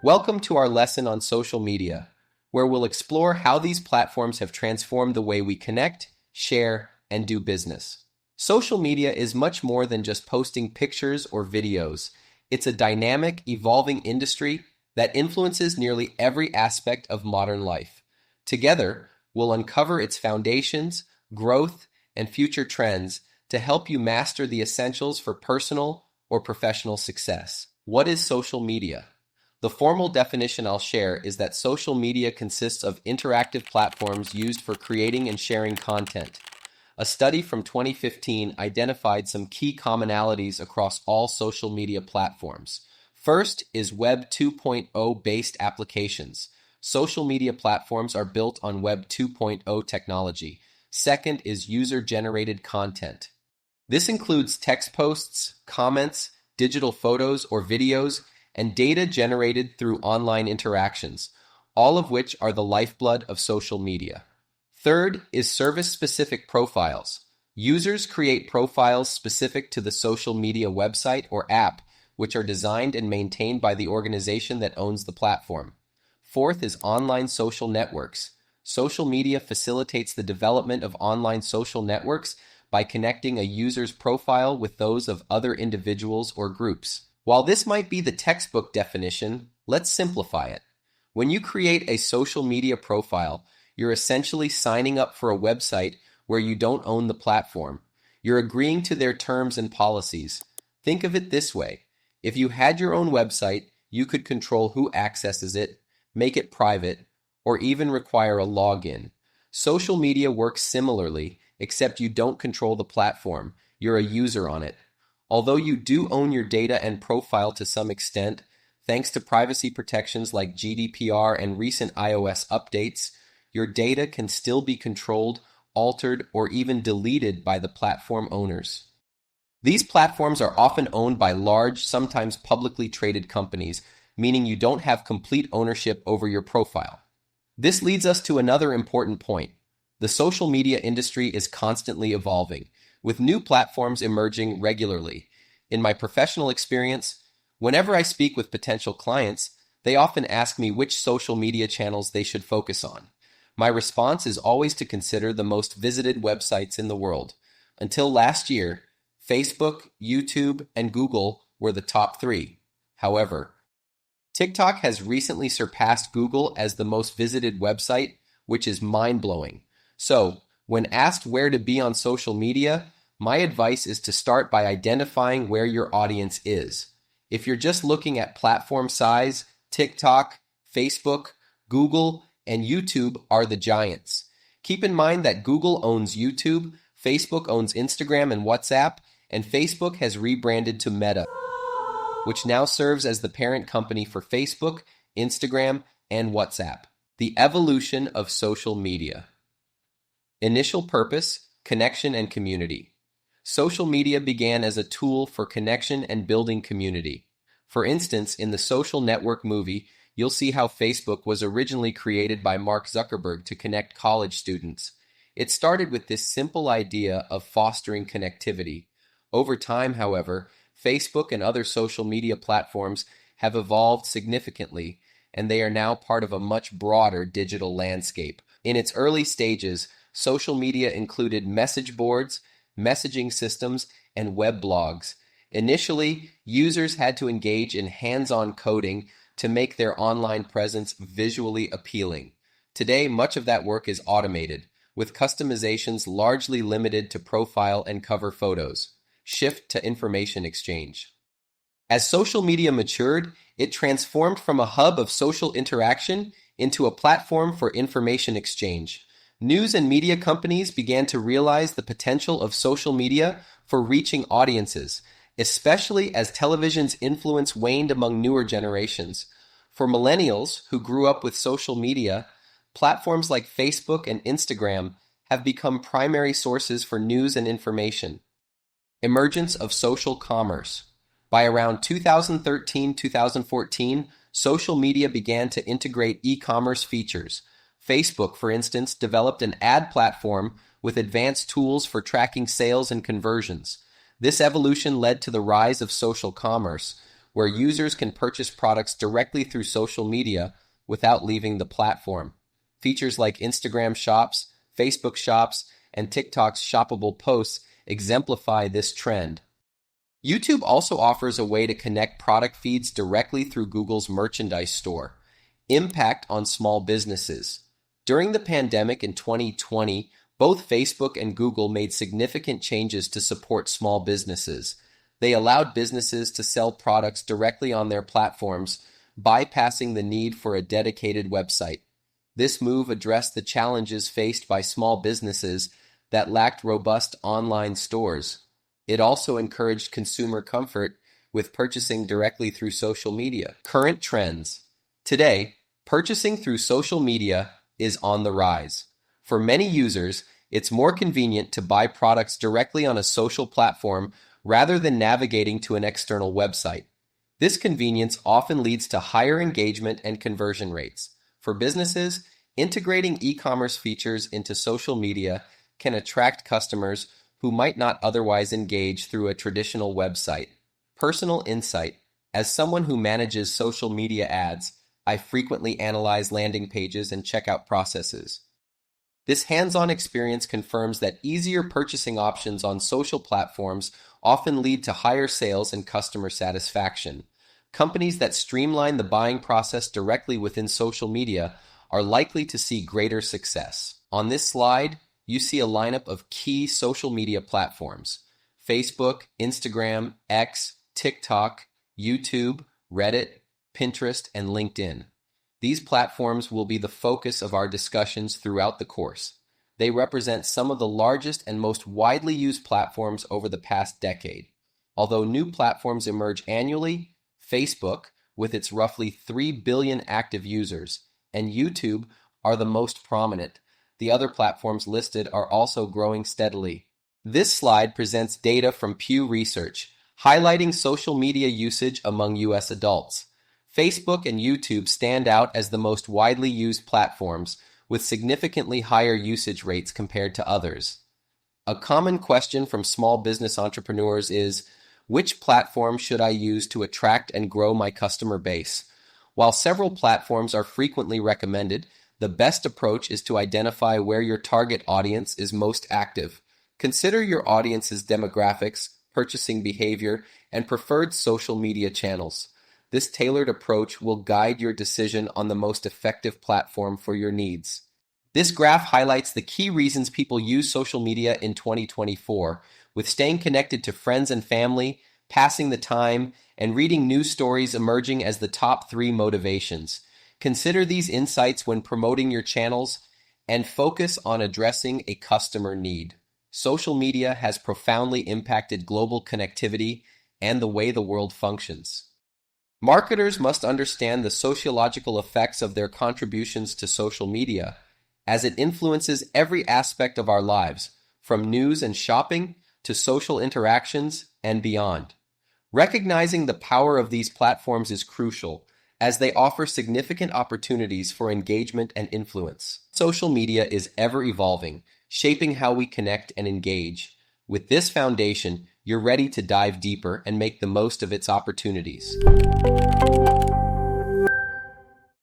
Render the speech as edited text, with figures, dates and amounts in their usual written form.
Welcome to our lesson on social media, where we'll explore how these platforms have transformed the way we connect, share, and do business. Social media is much more than just posting pictures or videos. It's a dynamic, evolving industry that influences nearly every aspect of modern life. Together, we'll uncover its foundations, growth, and future trends to help you master the essentials for personal or professional success. What is social media? The formal definition I'll share is that social media consists of interactive platforms used for creating and sharing content. A study from 2015 identified some key commonalities across all social media platforms. First is Web 2.0 based applications. Social media platforms are built on Web 2.0 technology. Second is user-generated content. This includes text posts, comments, digital photos or videos, and data generated through online interactions, all of which are the lifeblood of social media. Third is service-specific profiles. Users create profiles specific to the social media website or app, which are designed and maintained by the organization that owns the platform. Fourth is online social networks. Social media facilitates the development of online social networks by connecting a user's profile with those of other individuals or groups. While this might be the textbook definition, let's simplify it. When you create a social media profile, you're essentially signing up for a website where you don't own the platform. You're agreeing to their terms and policies. Think of it this way. If you had your own website, you could control who accesses it, make it private, or even require a login. Social media works similarly, except you don't control the platform. You're a user on it. Although you do own your data and profile to some extent, thanks to privacy protections like GDPR and recent iOS updates, your data can still be controlled, altered, or even deleted by the platform owners. These platforms are often owned by large, sometimes publicly traded companies, meaning you don't have complete ownership over your profile. This leads us to another important point. The social media industry is constantly evolving, with new platforms emerging regularly. In my professional experience, whenever I speak with potential clients, they often ask me which social media channels they should focus on. My response is always to consider the most visited websites in the world. Until last year, Facebook, YouTube, and Google were the top three. However, TikTok has recently surpassed Google as the most visited website, which is mind-blowing. So, when asked where to be on social media, my advice is to start by identifying where your audience is. If you're just looking at platform size, TikTok, Facebook, Google, and YouTube are the giants. Keep in mind that Google owns YouTube, Facebook owns Instagram and WhatsApp, and Facebook has rebranded to Meta, which now serves as the parent company for Facebook, Instagram, and WhatsApp. The evolution of social media. Initial purpose, connection and community. Social media began as a tool for connection and building community. For instance, in the Social Network movie, you'll see how Facebook was originally created by Mark Zuckerberg to connect college students. It started with this simple idea of fostering connectivity. Over time, however, Facebook and other social media platforms have evolved significantly, and they are now part of a much broader digital landscape. In its early stages, social media included message boards, messaging systems, and web blogs. Initially, users had to engage in hands-on coding to make their online presence visually appealing. Today, much of that work is automated, with customizations largely limited to profile and cover photos. Shift to information exchange. As social media matured, it transformed from a hub of social interaction into a platform for information exchange. News and media companies began to realize the potential of social media for reaching audiences, especially as television's influence waned among newer generations. For millennials who grew up with social media, platforms like Facebook and Instagram have become primary sources for news and information. Emergence of social commerce. By around 2013-2014, social media began to integrate e-commerce features. Facebook, for instance, developed an ad platform with advanced tools for tracking sales and conversions. This evolution led to the rise of social commerce, where users can purchase products directly through social media without leaving the platform. Features like Instagram Shops, Facebook Shops, and TikTok's shoppable posts exemplify this trend. YouTube also offers a way to connect product feeds directly through Google's merchandise store. Impact on small businesses. During the pandemic in 2020, both Facebook and Google made significant changes to support small businesses. They allowed businesses to sell products directly on their platforms, bypassing the need for a dedicated website. This move addressed the challenges faced by small businesses that lacked robust online stores. It also encouraged consumer comfort with purchasing directly through social media. Current trends. Today, purchasing through social media is on the rise. For many users, it's more convenient to buy products directly on a social platform rather than navigating to an external website. This convenience often leads to higher engagement and conversion rates. For businesses, integrating e-commerce features into social media can attract customers who might not otherwise engage through a traditional website. Personal insight. As someone who manages social media ads, I frequently analyze landing pages and checkout processes. This hands-on experience confirms that easier purchasing options on social platforms often lead to higher sales and customer satisfaction. Companies that streamline the buying process directly within social media are likely to see greater success. On this slide, you see a lineup of key social media platforms: Facebook, Instagram, X, TikTok, YouTube, Reddit, Pinterest, and LinkedIn. These platforms will be the focus of our discussions throughout the course. They represent some of the largest and most widely used platforms over the past decade. Although new platforms emerge annually, Facebook, with its roughly 3 billion active users, and YouTube are the most prominent. The other platforms listed are also growing steadily. This slide presents data from Pew Research, highlighting social media usage among U.S. adults. Facebook and YouTube stand out as the most widely used platforms, with significantly higher usage rates compared to others. A common question from small business entrepreneurs is, which platform should I use to attract and grow my customer base? While several platforms are frequently recommended, the best approach is to identify where your target audience is most active. Consider your audience's demographics, purchasing behavior, and preferred social media channels. This tailored approach will guide your decision on the most effective platform for your needs. This graph highlights the key reasons people use social media in 2024, with staying connected to friends and family, passing the time, and reading news stories emerging as the top 3 motivations. Consider these insights when promoting your channels and focus on addressing a customer need. Social media has profoundly impacted global connectivity and the way the world functions. Marketers must understand the sociological effects of their contributions to social media, as it influences every aspect of our lives, from news and shopping to social interactions and beyond. Recognizing the power of these platforms is crucial, as they offer significant opportunities for engagement and influence. Social media is ever evolving, shaping how we connect and engage. With this foundation, you're ready to dive deeper and make the most of its opportunities.